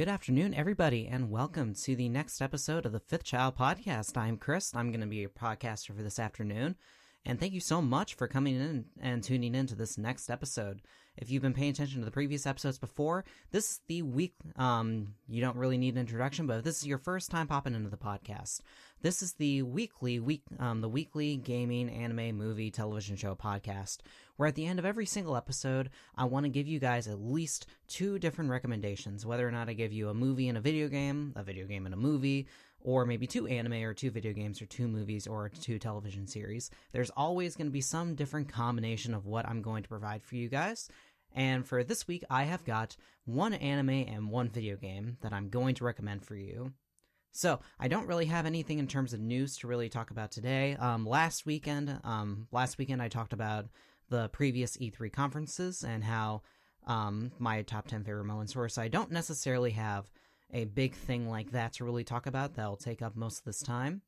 Good afternoon, everybody, and welcome to the next episode of the Fifth Child podcast. I'm Chris. I'm going to be your podcaster for this afternoon, and thank you so much for coming in and tuning in to this next episode. If you've been paying attention to the previous episodes before, this is the week, you don't really need an introduction, but if this is your first time popping into the podcast, this is the weekly gaming, anime, movie, television show podcast, where at the end of every single episode, I want to give you guys at least two different recommendations, whether or not I give you a movie and a video game and a movie, or maybe two anime or two video games or two movies or two television series. There's always going to be some different combination of what I'm going to provide for you guys. And for this week, I have got one anime and one video game that I'm going to recommend for you. So, I don't really have anything in terms of news to really talk about today. Last weekend I talked about the previous E3 conferences and how my top 10 favorite moments were, so I don't necessarily have a big thing like that to really talk about that'll take up most of this time.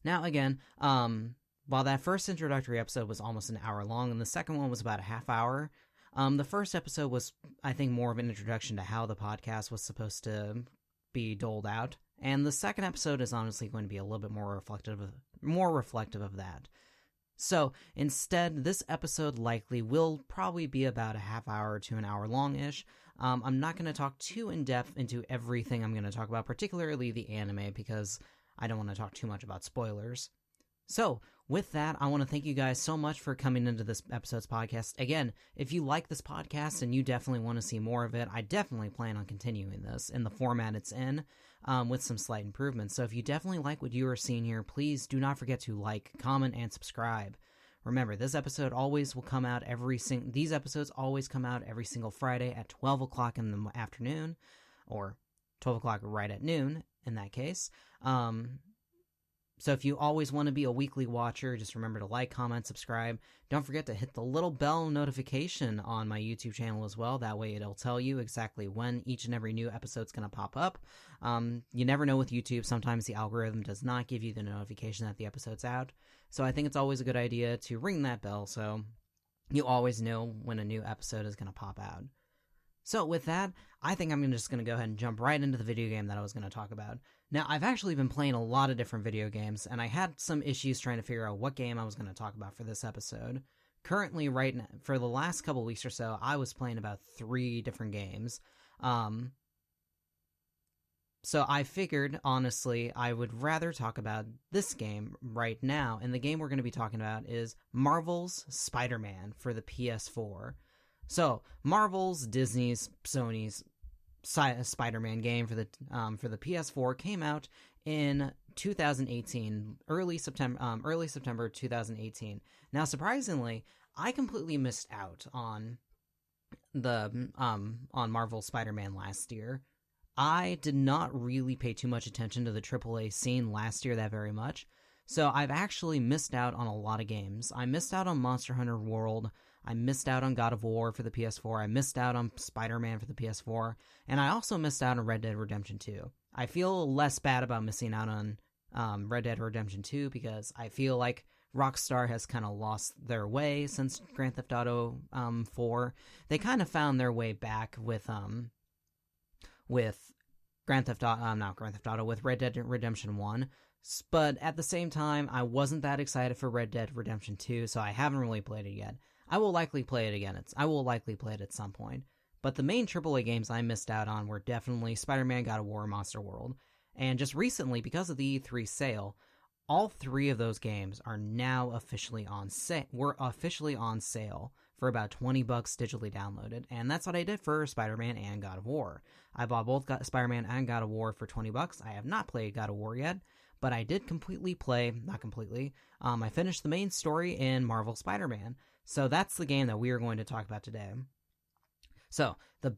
Now, again, while that first introductory episode was almost an hour long and the second one was about a half hour, the first episode was, I think, more of an introduction to how the podcast was supposed to be doled out, and the second episode is honestly going to be a little bit more reflective of that. So, instead, this episode likely will probably be about a half hour to an hour long-ish. I'm not going to talk too in-depth into everything I'm going to talk about, particularly the anime, because I don't want to talk too much about spoilers. So, with that, I want to thank you guys so much for coming into this episode's podcast. Again, if you like this podcast and you definitely want to see more of it, I definitely plan on continuing this in the format it's in, with some slight improvements. So if you definitely like what you are seeing here, please do not forget to like, comment, and subscribe. Remember, these episodes always come out every single Friday at 12 o'clock in the afternoon, or 12 o'clock right at noon, in that case. So if you always want to be a weekly watcher, just remember to like, comment, subscribe. Don't forget to hit the little bell notification on my YouTube channel as well. That way it'll tell you exactly when each and every new episode's going to pop up. You never know with YouTube. Sometimes the algorithm does not give you the notification that the episode's out. So I think it's always a good idea to ring that bell so you always know when a new episode is going to pop out. So with that, I think I'm just going to go ahead and jump right into the video game that I was going to talk about. Now, I've actually been playing a lot of different video games, and I had some issues trying to figure out what game I was going to talk about for this episode. Currently, right now, for the last couple weeks or so, I was playing about 3 different games. So I figured, honestly, I would rather talk about this game right now, and the game we're going to be talking about is Marvel's Spider-Man for the PS4. So, Marvel's, Disney's, Sony's Spider-Man game for the PS4 came out in 2018, early September 2018. Now, surprisingly, I completely missed out on the on Marvel Spider-Man last year. I did not really pay too much attention to the AAA scene last year that very much, so I've actually missed out on a lot of games. I missed out on Monster Hunter World. I missed out on God of War for the PS4, I missed out on Spider-Man for the PS4, and I also missed out on Red Dead Redemption 2. I feel less bad about missing out on Red Dead Redemption 2 because I feel like Rockstar has kind of lost their way since Grand Theft Auto 4. They kind of found their way back with with Red Dead Redemption 1. But at the same time, I wasn't that excited for Red Dead Redemption 2, so I haven't really played it yet. I will likely play it again. I will likely play it at some point. But the main AAA games I missed out on were definitely Spider-Man, God of War, and Monster World. And just recently, because of the E3 sale, all 3 of those games are now officially on sale. Were officially on sale for about $20 digitally downloaded. And that's what I did for Spider-Man and God of War. I bought both Spider-Man and God of War for $20. I have not played God of War yet, but I did I finished the main story in Marvel Spider-Man. So that's the game that we are going to talk about today. So, the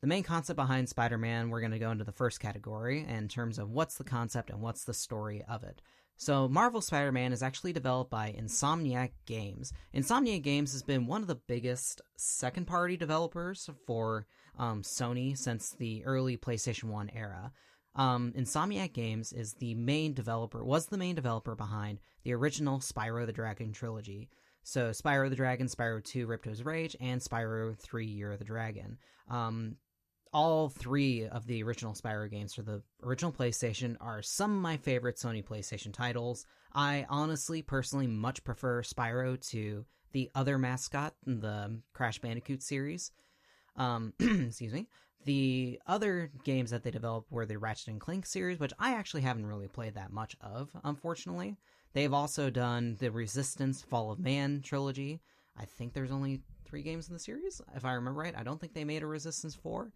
main concept behind Spider-Man, we're going to go into the first category in terms of what's the concept and what's the story of it. So, Marvel Spider-Man is actually developed by Insomniac Games. Insomniac Games has been one of the biggest second-party developers for Sony since the early PlayStation 1 era. Insomniac Games was the main developer behind the original Spyro the Dragon trilogy. So Spyro the Dragon, Spyro 2, Ripto's Rage, and Spyro 3, Year of the Dragon. all three of the original Spyro games for the original PlayStation are some of my favorite Sony PlayStation titles. I honestly, personally, much prefer Spyro to the other mascot in the Crash Bandicoot series. Excuse me. The other games that they developed were the Ratchet and Clank series, which I actually haven't really played that much of, unfortunately. They've also done the Resistance Fall of Man trilogy. I think there's only 3 games in the series, if I remember right. I don't think they made a Resistance 4.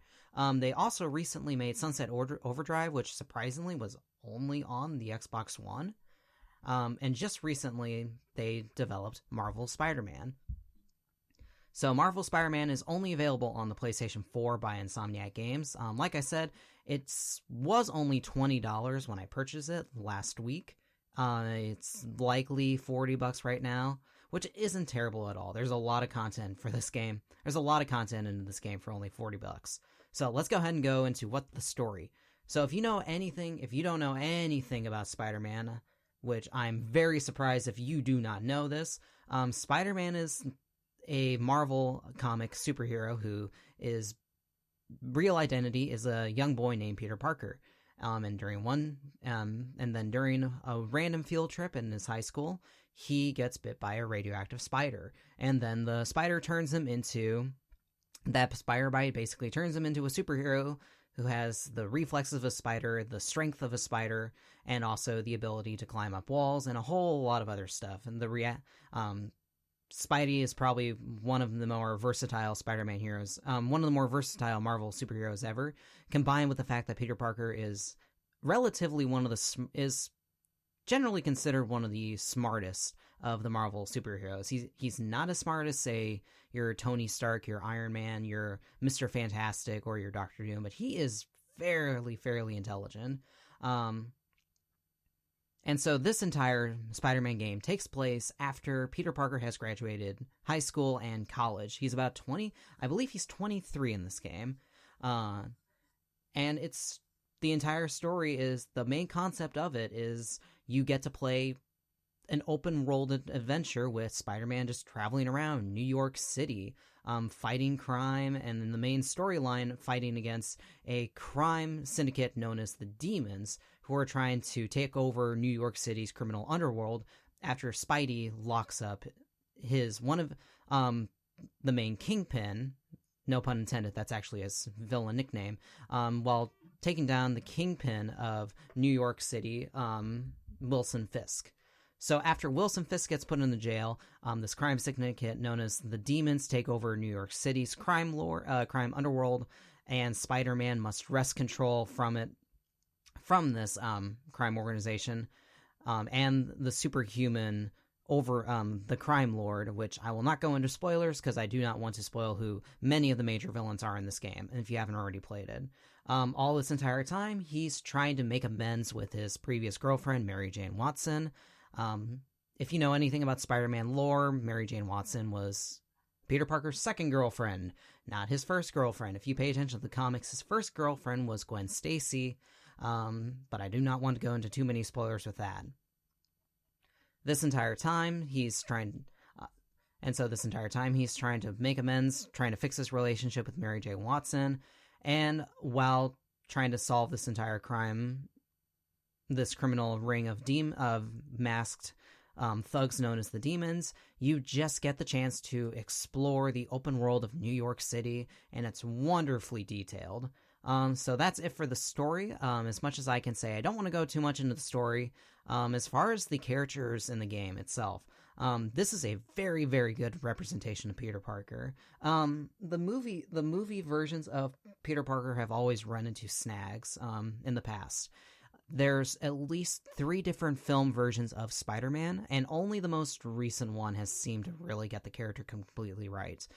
They also recently made Sunset Overdrive, which surprisingly was only on the Xbox One. And just recently, they developed Marvel Spider-Man. So Marvel Spider-Man is only available on the PlayStation 4 by Insomniac Games. Like I said, it was only $20 when I purchased it last week. It's likely $40 right now, which isn't terrible at all. There's a lot of content for this game. There's a lot of content in this game for only $40. So let's go ahead and go into what the story. So if you don't know anything about Spider-Man, which I'm very surprised if you do not know this, Spider-Man is a Marvel comic superhero who is real identity is a young boy named Peter Parker. And then during a random field trip in his high school, he gets bit by a radioactive spider. And then the spider turns him into... That spider bite basically turns him into a superhero who has the reflexes of a spider, the strength of a spider, and also the ability to climb up walls and a whole lot of other stuff. And Spidey is probably one of the more versatile Spider-Man heroes, one of the more versatile Marvel superheroes ever, combined with the fact that Peter Parker is is generally considered one of the smartest of the Marvel superheroes. He's not as smart as, say, your Tony Stark, your Iron Man, your Mr. Fantastic, or your Doctor Doom, but he is fairly intelligent. And so this entire Spider-Man game takes place after Peter Parker has graduated high school and college. He's about 20, I believe he's 23 in this game. And it's the entire story is, the main concept of it is you get to play an open world adventure with Spider-Man just traveling around New York City, fighting crime, and in the main storyline, fighting against a crime syndicate known as the Demons, who are trying to take over New York City's criminal underworld after Spidey locks up one of the main Kingpin, no pun intended, that's actually his villain nickname, while taking down the Kingpin of New York City, Wilson Fisk. So after Wilson Fisk gets put in the jail, this crime syndicate known as the Demons take over New York City's crime underworld, and Spider-Man must wrest control from this crime organization, and the superhuman over the crime lord, which I will not go into spoilers because I do not want to spoil who many of the major villains are in this game, if you haven't already played it. All this entire time, he's trying to make amends with his previous girlfriend, Mary Jane Watson. If you know anything about Spider-Man lore, Mary Jane Watson was Peter Parker's second girlfriend, not his first girlfriend. If you pay attention to the comics, his first girlfriend was Gwen Stacy, but I do not want to go into too many spoilers with that. This entire time, he's trying to make amends, trying to fix his relationship with Mary Jane Watson, and while trying to solve this entire crime, this criminal ring of masked thugs known as the Demons, you just get the chance to explore the open world of New York City, and it's wonderfully detailed. So that's it for the story. As much as I can say, I don't want to go too much into the story. As far as the characters in the game itself, this is a very good representation of Peter Parker. The movie versions of Peter Parker have always run into snags in the past. There's at least 3 different film versions of Spider-Man, and only the most recent one has seemed to really get the character completely right.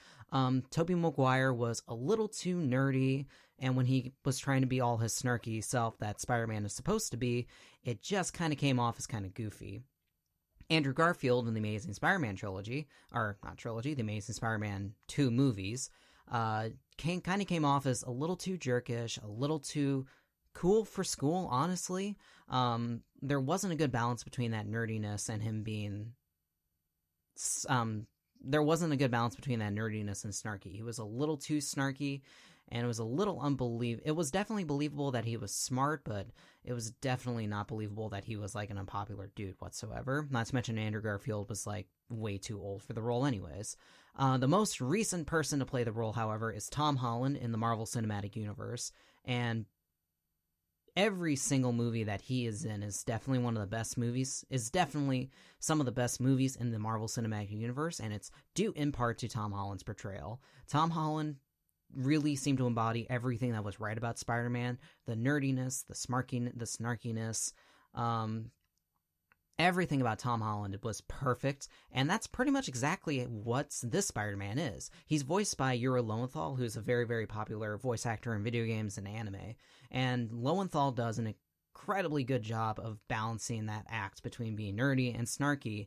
Tobey Maguire was a little too nerdy, and when he was trying to be all his snarky self that Spider-Man is supposed to be, it just kind of came off as kind of goofy. Andrew Garfield in the Amazing Spider-Man trilogy, or not trilogy, the Amazing Spider-Man 2 movies, came off as a little too jerkish, a little too cool for school, honestly. There wasn't a good balance between that nerdiness and him being... there wasn't a good balance between that nerdiness and snarky. He was a little too snarky, and it was a little unbelievable. It was definitely believable that he was smart, but it was definitely not believable that he was like an unpopular dude whatsoever. Not to mention Andrew Garfield was like way too old for the role anyways. The most recent person to play the role, however, is Tom Holland in the Marvel Cinematic Universe, and every single movie that he is in is definitely one of the best movies, is definitely some of the best movies in the Marvel Cinematic Universe, and it's due in part to Tom Holland's portrayal. Tom Holland really seemed to embody everything that was right about Spider-Man, the nerdiness, the snarkiness, everything about Tom Holland was perfect, and that's pretty much exactly what this Spider-Man is. He's voiced by Yuri Lowenthal, who's a very, very popular voice actor in video games and anime, and Lowenthal does an incredibly good job of balancing that act between being nerdy and snarky,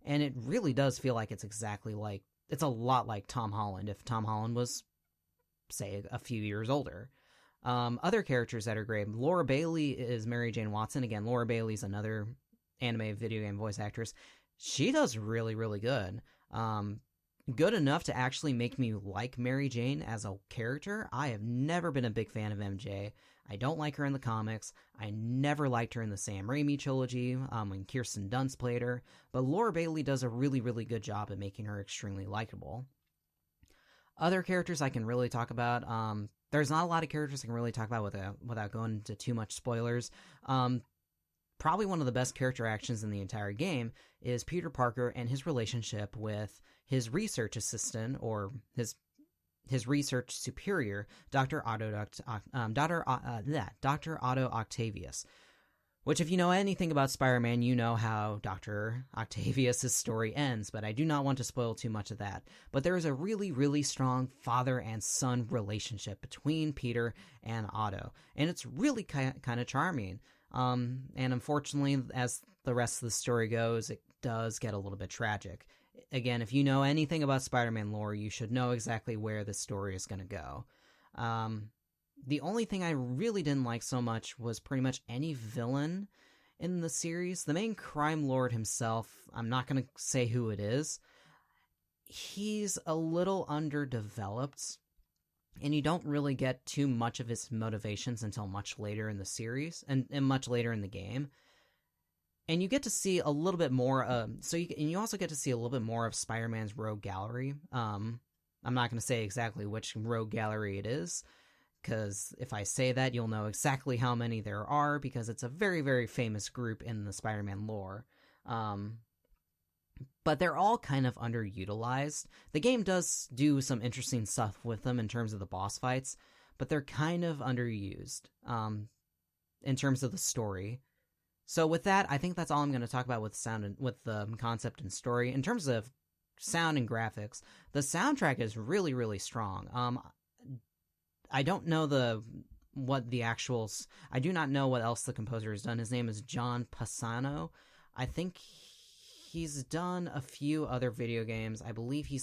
and it really does feel like it's a lot like Tom Holland if Tom Holland was, say, a few years older. Other characters that are great, Laura Bailey is Mary Jane Watson. Again, Laura Bailey's another anime video game voice actress. She does really, really good. Good enough to actually make me like Mary Jane as a character. I have never been a big fan of MJ. I don't like her in the comics. I never liked her in the Sam Raimi trilogy when Kirsten Dunst played her. But Laura Bailey does a really, really good job at making her extremely likable. Other characters I can really talk about. There's not a lot of characters I can really talk about without going into too much spoilers. Probably one of the best character actions in the entire game is Peter Parker and his relationship with his research assistant, or his research superior, Dr. Otto Octavius. Which, if you know anything about Spider-Man, you know how Dr. Octavius' story ends, but I do not want to spoil too much of that. But there is a really, really strong father and son relationship between Peter and Otto, and it's really kind of charming. And unfortunately, as the rest of the story goes, it does get a little bit tragic. Again, if you know anything about Spider-Man lore, you should know exactly where the story is going to go. The only thing I really didn't like so much was pretty much any villain in the series. The main crime lord himself, I'm not going to say who it is. He's a little underdeveloped, and you don't really get too much of his motivations until much later in the series, and much later in the game. And you get to see a little bit more, and you also get to see a little bit more of Spider-Man's rogue gallery. I'm not going to say exactly which rogue gallery it is, because if I say that, you'll know exactly how many there are, because it's a very, very famous group in the Spider-Man lore. But they're all kind of underutilized. The game does do some interesting stuff with them in terms of the boss fights, but they're kind of underused in terms of the story. So with that, I think that's all I'm going to talk about with sound and with the concept and story. In terms of sound and graphics, the soundtrack is really, really strong. I don't know I do not know what else the composer has done. His name is John Passano. I think he's done a few other video games. I believe he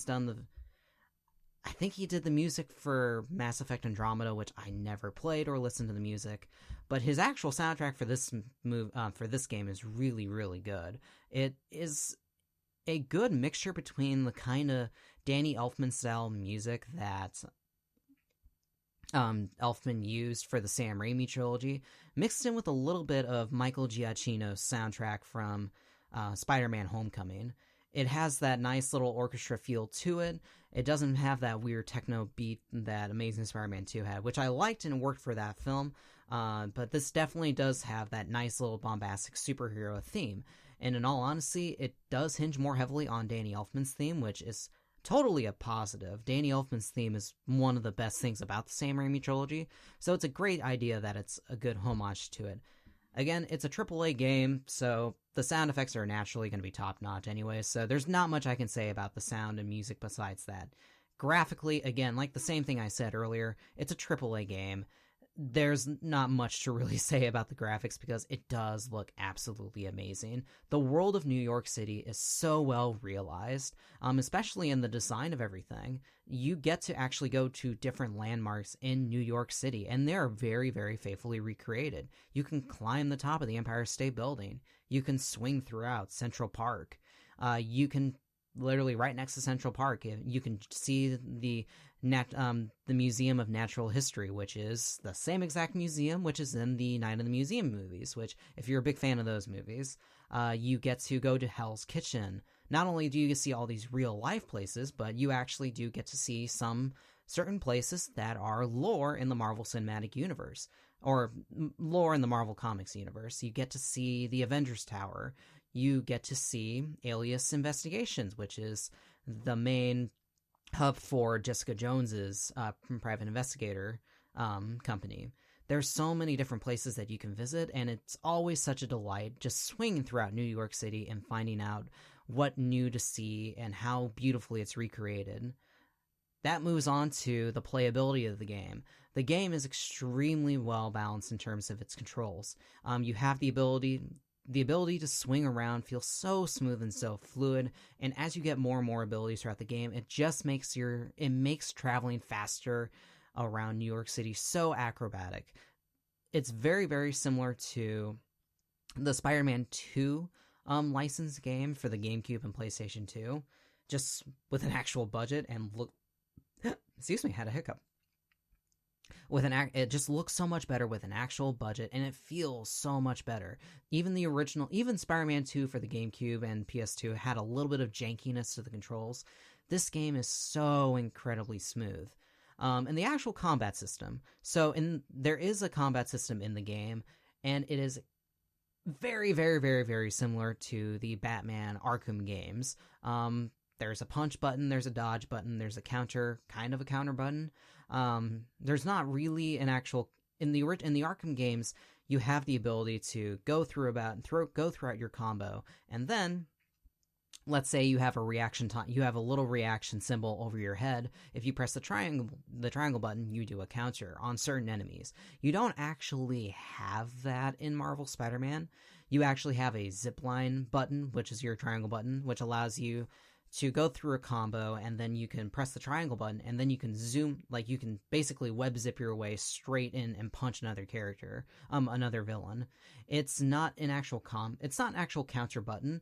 did the music for Mass Effect Andromeda, which I never played or listened to the music. But his actual soundtrack for this game is really, really good. It is a good mixture between the kind of Danny Elfman style music that Elfman used for the Sam Raimi trilogy, mixed in with a little bit of Michael Giacchino's soundtrack from Spider-Man Homecoming. It has that nice little orchestra feel to it. It doesn't have that weird techno beat that Amazing Spider-Man 2 had, which I liked and worked for that film, but this definitely does have that nice little bombastic superhero theme. And in all honesty, it does hinge more heavily on Danny Elfman's theme, which is totally a positive. Danny Elfman's theme is one of the best things about the Sam Raimi trilogy, so it's a great idea that it's a good homage to it. Again, it's a AAA game, so the sound effects are naturally going to be top-notch anyway, so there's not much I can say about the sound and music besides that. Graphically, again, like the same thing I said earlier, it's a AAA game. There's not much to really say about the graphics because it does look absolutely amazing. The world of New York City is so well realized, especially in the design of everything. You get to actually go to different landmarks in New York City, and they're very, very faithfully recreated. You can climb the top of the Empire State Building. You can swing throughout Central Park. You can literally right next to Central Park. You can see the Museum of Natural History, which is the same exact museum which is in the Night of the Museum movies, which, if you're a big fan of those movies, you get to go to Hell's Kitchen. Not only do you see all these real-life places, but you actually do get to see some certain places that are lore in the Marvel Cinematic Universe, or lore in the Marvel Comics universe. You get to see the Avengers Tower. You get to see Alias Investigations, which is the main hub for Jessica Jones's private investigator company. There's so many different places that you can visit, and it's always such a delight just swinging throughout New York City and finding out what new to see and how beautifully it's recreated. That moves on to the playability of the game. The game is extremely well balanced in terms of its controls. You have the ability to swing around feels so smooth and so fluid, and as you get more and more abilities throughout the game, it just makes traveling faster around New York City so acrobatic. It's very, very similar to the Spider-Man 2 licensed game for the GameCube and PlayStation 2, just with an actual budget and look. Excuse me, had a hiccup. It just looks so much better with an actual budget, and it feels so much better. Even Spider-Man 2 for the GameCube and PS2 had a little bit of jankiness to the controls. This game is so incredibly smooth. And the actual combat system. There is a combat system in the game, and it is very, very, very, very similar to the Batman Arkham games. There's a punch button, there's a dodge button, there's a counter button. There's not really an actual in the Arkham games. You have the ability to go throughout your combo, and then let's say you have a reaction time. You have a little reaction symbol over your head. If you press the triangle button, you do a counter on certain enemies. You don't actually have that in Marvel Spider-Man. You actually have a zipline button, which is your triangle button, which allows you to go through a combo, and then you can press the triangle button, and then you can zoom, you can basically web zip your way straight in and punch another character, another villain. It's not an actual counter button.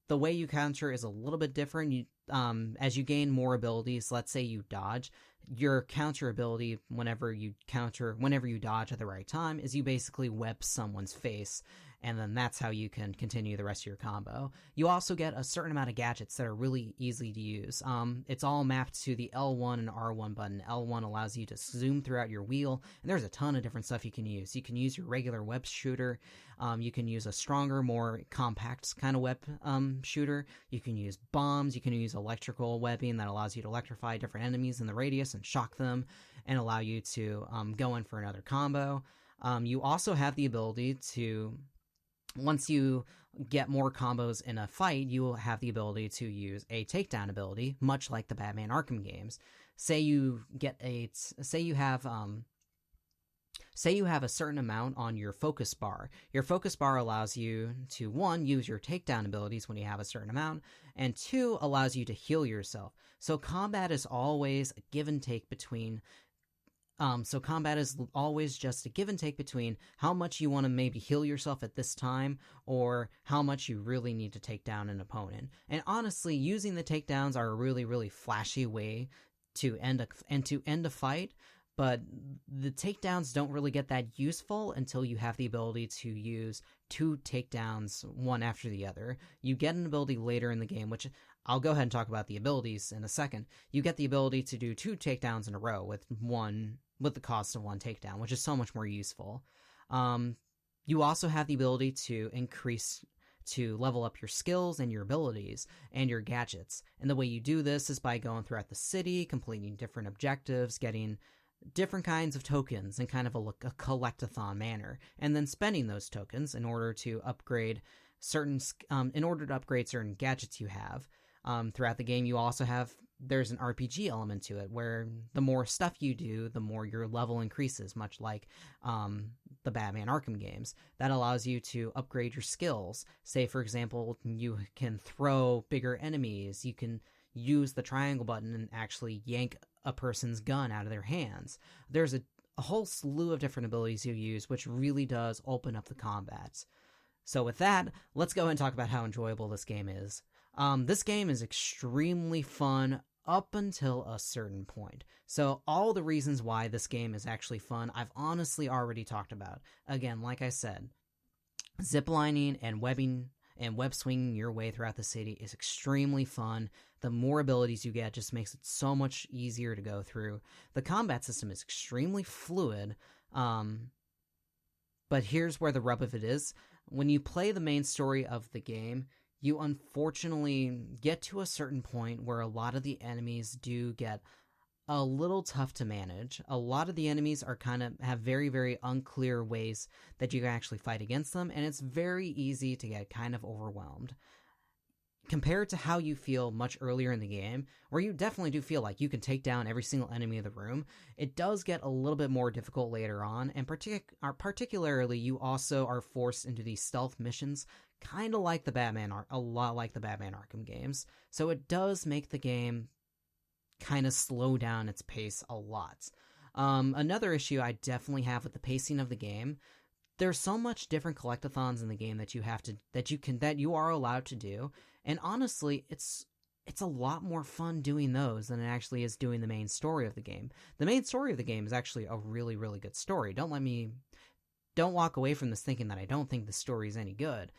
The way you counter is a little bit different. As you gain more abilities, let's say you dodge, your counter ability whenever you dodge at the right time is you basically web someone's face, and then that's how you can continue the rest of your combo. You also get a certain amount of gadgets that are really easy to use. It's all mapped to the L1 and R1 button. L1 allows you to zoom throughout your wheel, and there's a ton of different stuff you can use. You can use your regular web shooter. You can use a stronger, more compact kind of web shooter. You can use bombs. You can use electrical webbing that allows you to electrify different enemies in the radius and shock them and allow you to go in for another combo. You also have the ability to, once you get more combos in a fight, you will have the ability to use a takedown ability, much like the Batman Arkham games. Say you have a certain amount on your focus bar. Your focus bar allows you to, 1, use your takedown abilities when you have a certain amount, and 2, allows you to heal yourself. So combat is always a give and take between just a give and take between how much you want to maybe heal yourself at this time or how much you really need to take down an opponent. And honestly, using the takedowns are a really, really flashy way to end a fight, but the takedowns don't really get that useful until you have the ability to use 2 takedowns, one after the other. You get an ability later in the game, which I'll go ahead and talk about the abilities in a second. You get the ability to do 2 takedowns in a row with the cost of 1 takedown, which is so much more useful. You also have the ability to level up your skills and your abilities and your gadgets. And the way you do this is by going throughout the city, completing different objectives, getting different kinds of tokens in kind of a collect-a-thon manner, and then spending those tokens in order to upgrade certain gadgets you have. Throughout the game, there's an RPG element to it, where the more stuff you do, the more your level increases, much like the Batman Arkham games. That allows you to upgrade your skills. Say, for example, you can throw bigger enemies. You can use the triangle button and actually yank a person's gun out of their hands. There's a whole slew of different abilities you use, which really does open up the combat. So with that, let's go ahead and talk about how enjoyable this game is. This game is extremely fun up until a certain point. So all the reasons why this game is actually fun, I've honestly already talked about. Again, like I said, ziplining and webbing and web swinging your way throughout the city is extremely fun. The more abilities you get just makes it so much easier to go through. The combat system is extremely fluid, but here's where the rub of it is. When you play the main story of the game, you unfortunately get to a certain point where a lot of the enemies do get a little tough to manage. A lot of the enemies are have very, very unclear ways that you can actually fight against them, and it's very easy to get kind of overwhelmed. Compared to how you feel much earlier in the game, where you definitely do feel like you can take down every single enemy in the room, it does get a little bit more difficult later on, and particularly you also are forced into these stealth missions, kind of like a lot like the Batman Arkham games. So it does make the game kind of slow down its pace a lot. Another issue I definitely have with the pacing of the game, there's so much different collectathons in the game that you are allowed to do, and honestly, it's a lot more fun doing those than it actually is doing the main story of the game. The main story of the game is actually a really, really good story. Don't walk away from this thinking that I don't think the story is any good.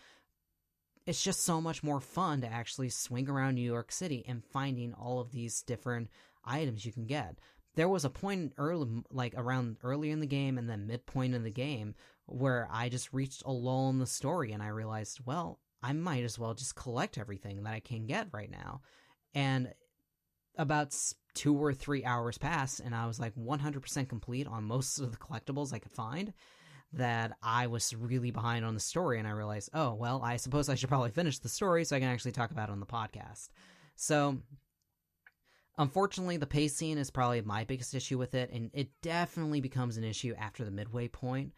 It's just so much more fun to actually swing around New York City and finding all of these different items you can get. There was a point early in the game and then midpoint in the game where I just reached a lull in the story and I realized, well, I might as well just collect everything that I can get right now. And about 2 or 3 hours passed and I was like 100% complete on most of the collectibles I could find, that I was really behind on the story, and I realized, oh, well, I suppose I should probably finish the story so I can actually talk about it on the podcast. So, unfortunately, the pacing is probably my biggest issue with it, and it definitely becomes an issue after the midway point.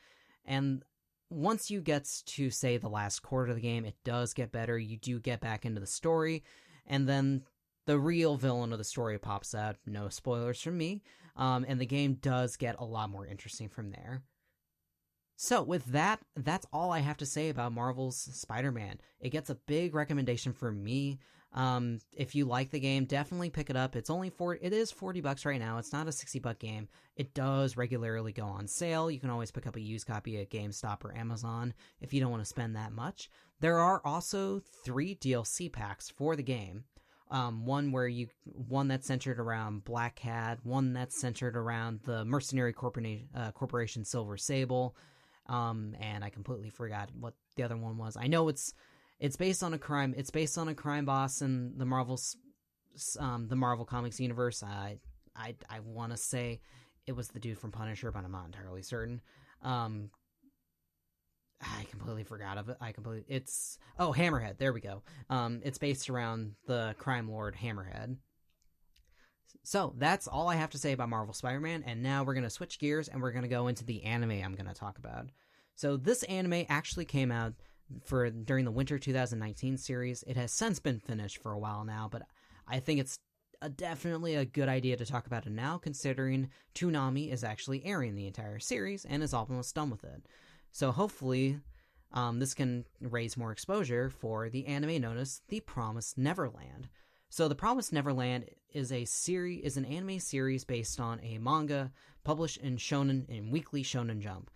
And once you get to, say, the last quarter of the game, it does get better. You do get back into the story, and then the real villain of the story pops out. No spoilers from me. And the game does get a lot more interesting from there. So with that, that's all I have to say about Marvel's Spider-Man. It gets a big recommendation from me. If you like the game, definitely pick it up. It is $40 right now. It's not a $60 game. It does regularly go on sale. You can always pick up a used copy at GameStop or Amazon if you don't want to spend that much. There are also 3 DLC packs for the game. One that's centered around Black Cat, one that's centered around the mercenary corporation Silver Sable. And I completely forgot what the other one was. I know it's based on a crime. It's based on a crime boss in the Marvel Comics universe. I want to say it was the dude from Punisher, but I'm not entirely certain. I completely forgot of it. It's Hammerhead. There we go. It's based around the crime lord Hammerhead. So that's all I have to say about Marvel Spider-Man, and now we're going to switch gears and we're going to go into the anime I'm going to talk about. So this anime actually came out during the Winter 2019 series. It has since been finished for a while now, but I think it's definitely a good idea to talk about it now, considering Toonami is actually airing the entire series and is almost done with it. So hopefully this can raise more exposure for the anime known as The Promised Neverland. So The Promised Neverland is an anime series based on a manga published in Weekly Shonen Jump,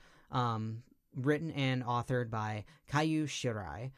written and authored by Kaiju Shirai.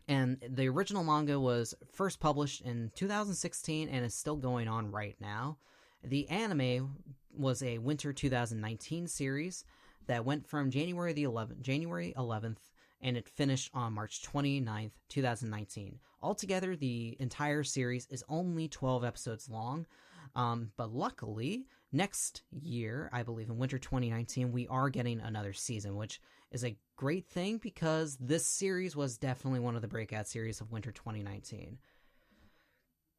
And the original manga was first published in 2016 and is still going on right now. The anime was a Winter 2019 series that went from January 11th, and it finished on March 29th, 2019. Altogether, the entire series is only 12 episodes long, but luckily, next year, I believe in Winter 2019, we are getting another season, which is a great thing because this series was definitely one of the breakout series of Winter 2019.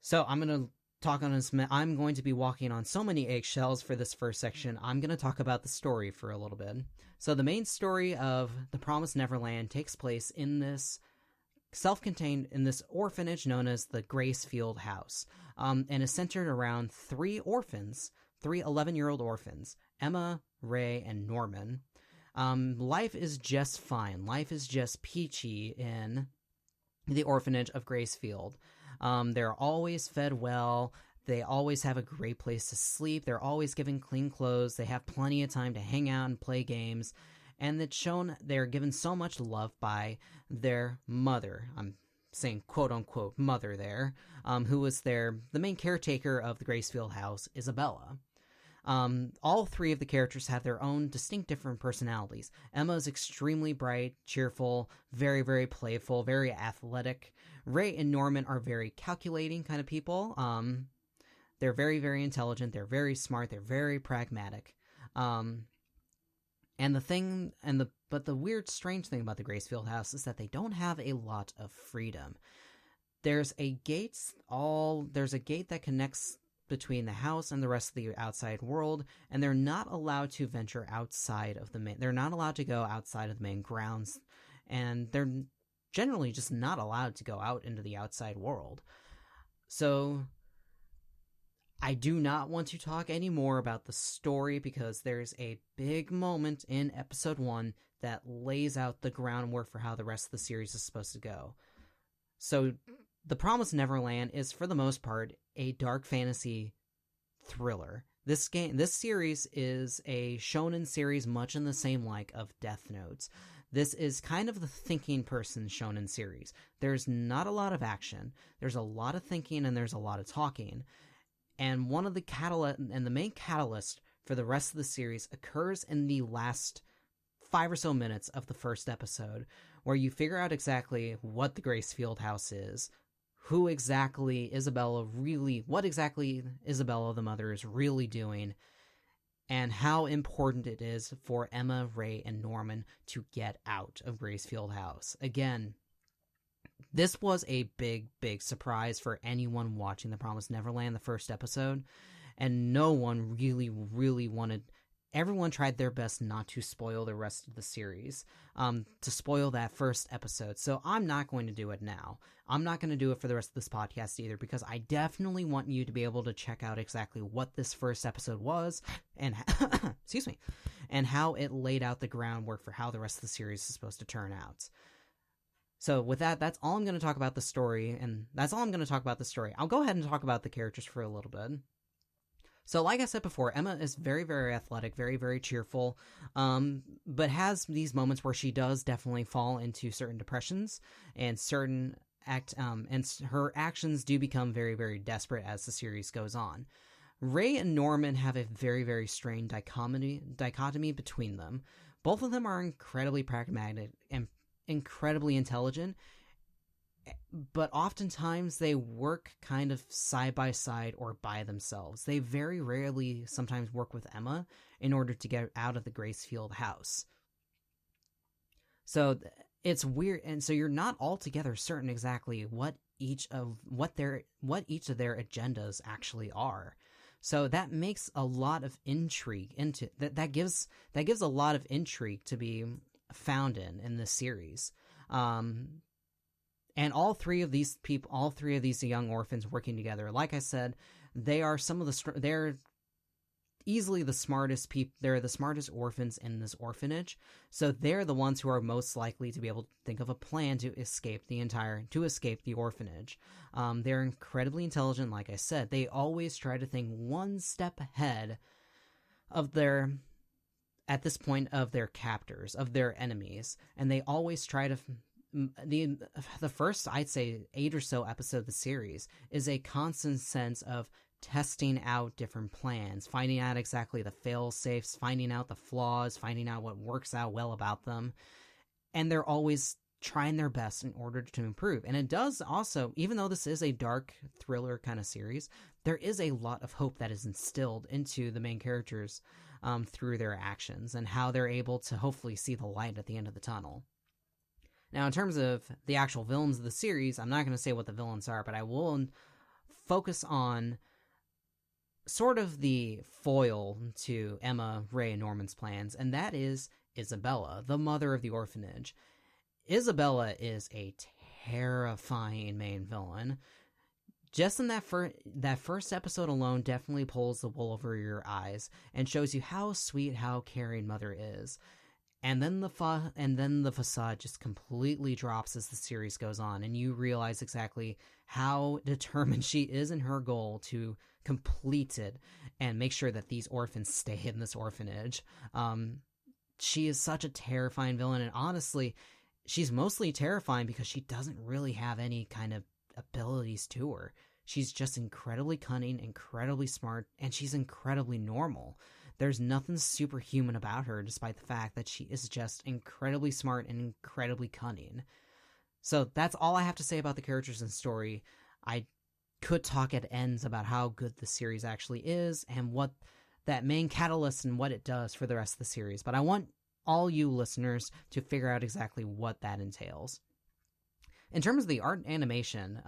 So I'm going to be walking on so many eggshells for this first section. I'm going to talk about the story for a little bit. So the main story of The Promised Neverland takes place in this orphanage known as the Gracefield House, and is centered around 3 orphans, 3 11-year-old orphans, Emma, Ray, and Norman. Life is just fine. Life is just peachy in the orphanage of Gracefield. They're always fed well. They always have a great place to sleep. They're always given clean clothes. They have plenty of time to hang out and play games. And it's shown they're given so much love by their mother. I'm saying quote-unquote mother there, who was the main caretaker of the Gracefield house, Isabella. All three of the characters have their own distinct different personalities. Emma is extremely bright, cheerful, very, very playful, very athletic. Ray and Norman are very calculating kind of people. They're very, very intelligent. They're very smart. They're very pragmatic. But the weird, strange thing about the Gracefield house is that they don't have a lot of freedom. There's a gate that connects between the house and the rest of the outside world, and they're not allowed to venture outside of they're not allowed to go outside of the main grounds, and they're generally just not allowed to go out into the outside world. So I do not want to talk anymore about the story because there's a big moment in episode 1 that lays out the groundwork for how the rest of the series is supposed to go. So The Promised Neverland is, for the most part, a dark fantasy thriller. This series is a shonen series much in the same like of Death Note. This is kind of the thinking person shonen series. There's not a lot of action. There's a lot of thinking and there's a lot of talking. And the main catalyst for the rest of the series occurs in the last 5 or so minutes of the first episode, where you figure out exactly what the Gracefield house is, what exactly Isabella the mother is really doing, and how important it is for Emma, Ray, and Norman to get out of Gracefield house. Again, this was a big, big surprise for anyone watching The Promised Neverland, the first episode, and no one really, really wanted... Everyone tried their best not to spoil the rest of the series, to spoil that first episode. So I'm not going to do it now. I'm not going to do it for the rest of this podcast either, because I definitely want you to be able to check out exactly what this first episode was, and excuse me, and how it laid out the groundwork for how the rest of the series is supposed to turn out. So with that, that's all I'm going to talk about the story, and that's all I'm going to talk about the story. I'll go ahead and talk about the characters for a little bit. So like I said before, Emma is very, very athletic, very, very cheerful, but has these moments where she does definitely fall into certain depressions, and and her actions do become very, very desperate as the series goes on. Ray and Norman have a very, very strained dichotomy between them. Both of them are incredibly pragmatic and incredibly intelligent, but oftentimes they work kind of side by side or by themselves. They very rarely sometimes work with Emma in order to get out of the Gracefield house. So it's weird, and so you're not altogether certain exactly what each of their agendas actually are. So that makes a lot of intrigue into that gives a lot of intrigue to be found in this series. And all three of these young orphans working together, like I said, they're easily the smartest people. They're the smartest orphans in this orphanage. So they're the ones who are most likely to be able to think of a plan to escape the orphanage. They're incredibly intelligent, like I said. They always try to think one step ahead of their captors, of their enemies. And they always try to... The first, I'd say, 8 or so episodes of the series is a constant sense of testing out different plans, finding out exactly the fail-safes, finding out the flaws, finding out what works out well about them. And they're always trying their best in order to improve. And it does also, even though this is a dark thriller kind of series, there is a lot of hope that is instilled into the main characters through their actions and how they're able to hopefully see the light at the end of the tunnel. Now, in terms of the actual villains of the series, I'm not going to say what the villains are, but I will focus on sort of the foil to Emma, Ray, and Norman's plans, and that is Isabella, the mother of the orphanage. Isabella is a terrifying main villain. Just in that first episode alone definitely pulls the wool over your eyes and shows you how sweet, how caring Mother is. And then the facade just completely drops as the series goes on, and you realize exactly how determined she is in her goal to complete it and make sure that these orphans stay in this orphanage. She is such a terrifying villain, and honestly, she's mostly terrifying because she doesn't really have any kind of abilities to her. She's just incredibly cunning, incredibly smart, and she's incredibly normal. There's nothing superhuman about her, despite the fact that she is just incredibly smart and incredibly cunning. So that's all I have to say about the characters and story. I could talk at ends about how good the series actually is and what that main catalyst and what it does for the rest of the series. But I want all you listeners to figure out exactly what that entails. In terms of the art and animation,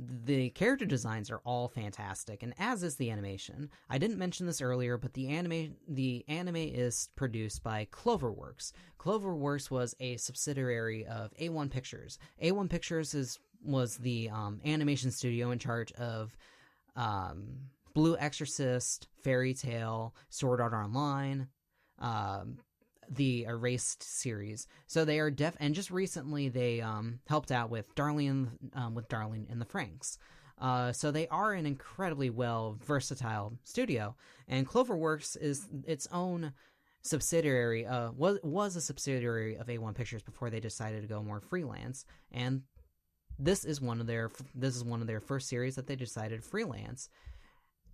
the character designs are all fantastic, and as is the animation. I didn't mention this earlier, but the anime is produced by Cloverworks. Cloverworks was a subsidiary of A1 Pictures. A1 Pictures was the animation studio in charge of Blue Exorcist, Fairy Tail, Sword Art Online, the Erased series. So they are and just recently they helped out with Darling and the Franxx. So they are an incredibly versatile studio, and Cloverworks is its own subsidiary. Was a subsidiary of A1 Pictures before they decided to go more freelance, and this is one of their first series that they decided freelance.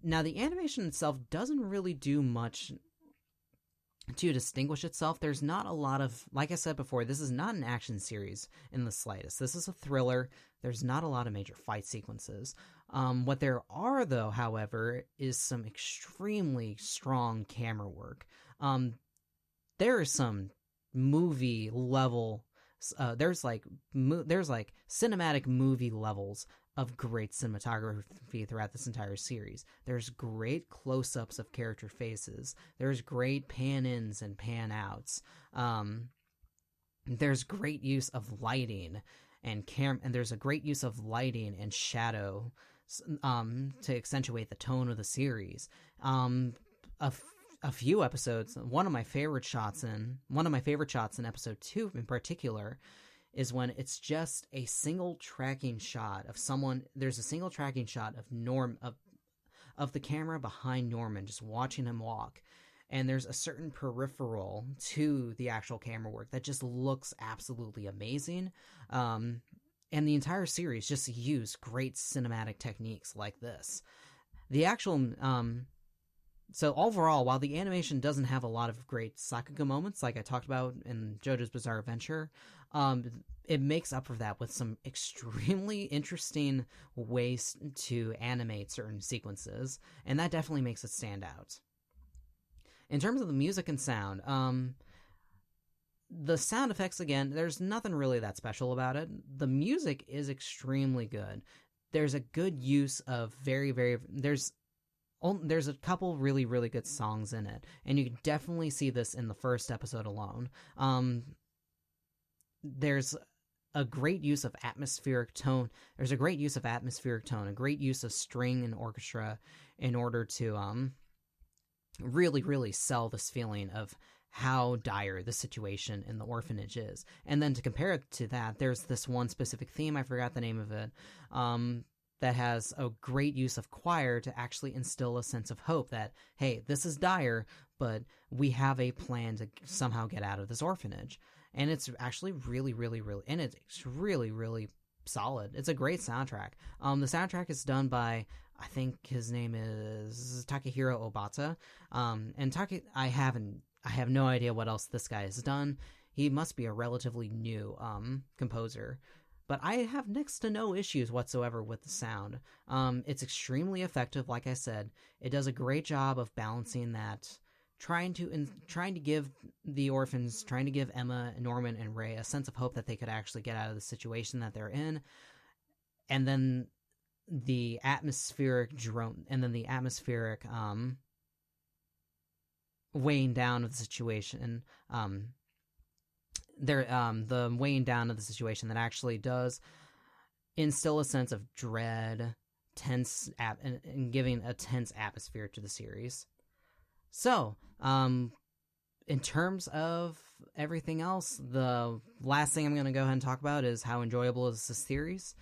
Now the animation itself doesn't really do much to distinguish itself. There's not a lot of, like I said before, this is not an action series in the slightest. This is a thriller. There's not a lot of major fight sequences. What there are, though, however, is some extremely strong camera work. There is some movie level. There's like cinematic movie levels of great cinematography throughout this entire series. There's great close-ups of character faces. There's great pan-ins and pan-outs. There's great use of lighting and there's a great use of lighting and shadow to accentuate the tone of the series. A few episodes, one of my favorite shots in episode 2 in particular is when it's just a single tracking shot of someone. There's a single tracking shot of of the camera behind Norman, just watching him walk. And there's a certain peripheral to the actual camera work that just looks absolutely amazing. And the entire series just used great cinematic techniques like this. The actual, so overall, while the animation doesn't have a lot of great Sakuga moments, like I talked about in JoJo's Bizarre Adventure, it makes up for that with some extremely interesting ways to animate certain sequences, and that definitely makes it stand out. In terms of the music and sound, the sound effects, again, there's nothing really that special about it. The music is extremely good. There's a good use of there's a couple really, really good songs in it, and you can definitely see this in the first episode alone. There's a great use of atmospheric tone. There's a great use of atmospheric tone, a great use of string and orchestra in order to really, really sell this feeling of how dire the situation in the orphanage is. And then to compare it to that, there's this one specific theme, I forgot the name of it, that has a great use of choir to actually instill a sense of hope that, hey, this is dire, but we have a plan to somehow get out of this orphanage. And it's actually really, really, really, and it's really, really solid. It's a great soundtrack. The soundtrack is done by, I think his name is Takehiro Obata. And I have no idea what else this guy has done. He must be a relatively new composer. But I have next to no issues whatsoever with the sound. It's extremely effective, like I said. It does a great job of balancing that, trying to give the orphans, trying to give Emma, Norman, and Ray a sense of hope that they could actually get out of the situation that they're in. And then the atmospheric weighing down of the situation, the weighing down of the situation that actually does instill a sense of dread, and giving a tense atmosphere to the series. So, In terms of everything else, the last thing I'm going to go ahead and talk about is how enjoyable is this series.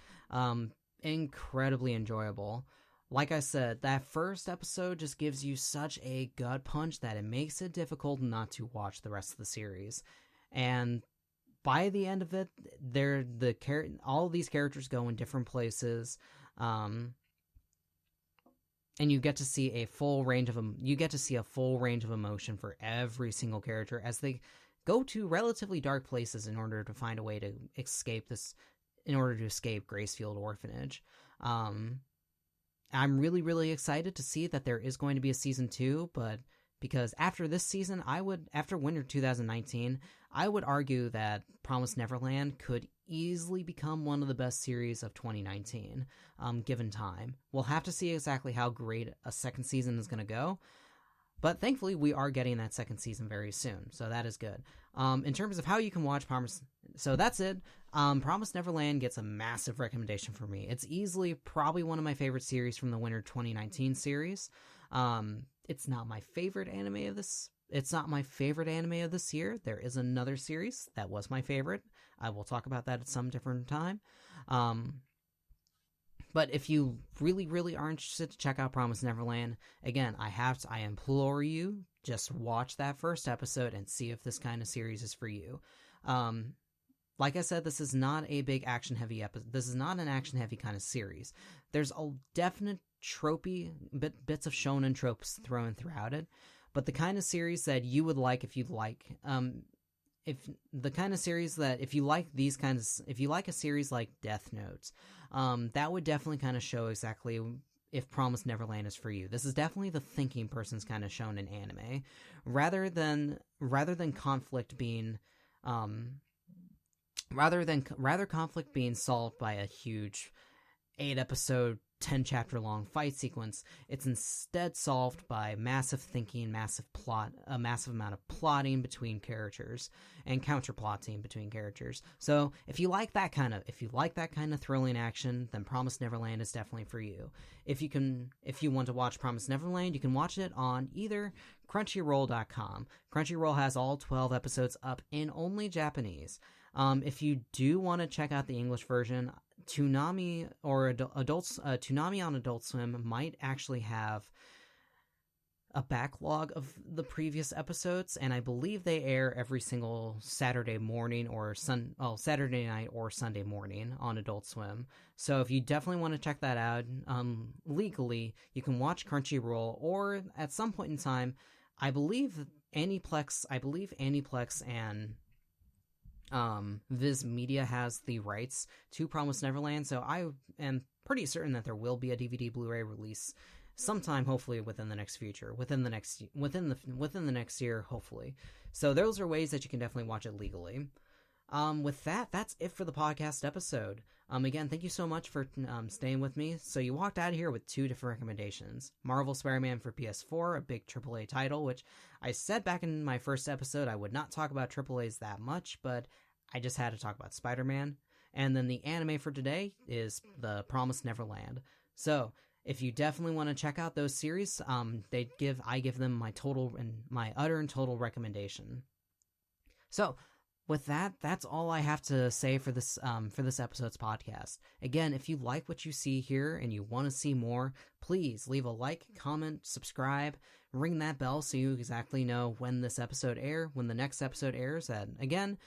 Incredibly enjoyable. Like I said, that first episode just gives you such a gut punch that it makes it difficult not to watch the rest of the series. And by the end of it, all of these characters go in different places. And you get to see a full range of emotion for every single character as they go to relatively dark places in order to find a way to escape Gracefield Orphanage. I'm really, really excited to see that there is going to be a season 2, but because after this season, after winter 2019, I would argue that Promised Neverland could easily become one of the best series of 2019, given time. We'll have to see exactly how great a second season is going to go, but thankfully we are getting that second season very soon, so that is good. In terms of how you can watch so that's it. Promised Neverland gets a massive recommendation for me. It's easily probably one of my favorite series from the winter 2019 series. It's not my favorite anime of this. It's not my favorite anime of this year. There is another series that was my favorite. I will talk about that at some different time. But if you really, really are interested to check out Promised Neverland, again, I implore you, just watch that first episode and see if this kind of series is for you. Like I said, this is not a big action-heavy episode. This is not an action-heavy kind of series. There's a definite tropey bits of shonen tropes thrown throughout it, but the kind of series that you would like if you like a series like Death Note, that would definitely kind of show exactly if Promised Neverland is for you. This is definitely the thinking person's kind of shonen anime, rather than conflict being conflict being solved by a huge 8-episode 10-chapter long fight sequence. It's instead solved by massive thinking, a massive amount of plotting between characters and counterplotting between characters. So if you like that kind of thrilling action, then Promised Neverland is definitely for you. If you want to watch Promised Neverland, you can watch it on either Crunchyroll.com. Crunchyroll has all 12 episodes up in only Japanese. If you do want to check out the English version, Toonami on Adult Swim might actually have a backlog of the previous episodes, and I believe they air every single Saturday morning or Saturday night or Sunday morning on Adult Swim. So if you definitely want to check that out legally, you can watch Crunchyroll, or at some point in time, I believe Aniplex and Viz Media has the rights to Promised Neverland, so I am pretty certain that there will be a DVD Blu-ray release sometime, hopefully within the next year, hopefully. So those are ways that you can definitely watch it legally. With that's it for the podcast episode. Again, thank you so much for staying with me. So you walked out of here with 2 different recommendations. Marvel Spider-Man for PS4, a big AAA title, which I said back in my first episode I would not talk about AAAs that much, but I just had to talk about Spider-Man. And then the anime for today is the Promised Neverland. So if you definitely want to check out those series, I give them my utter and total recommendation. So with that, that's all I have to say for this episode's podcast. Again, if you like what you see here and you want to see more, please leave a like, comment, subscribe, ring that bell so you exactly know when the next episode airs. And again,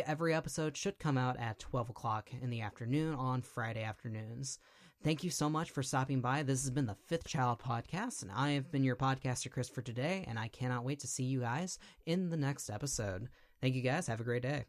every episode should come out at 12 o'clock in the afternoon on Friday afternoons. Thank you so much for stopping by. This has been the Fifth Child Podcast, and I have been your podcaster, Chris, for today, and I cannot wait to see you guys in the next episode. Thank you guys. Have a great day.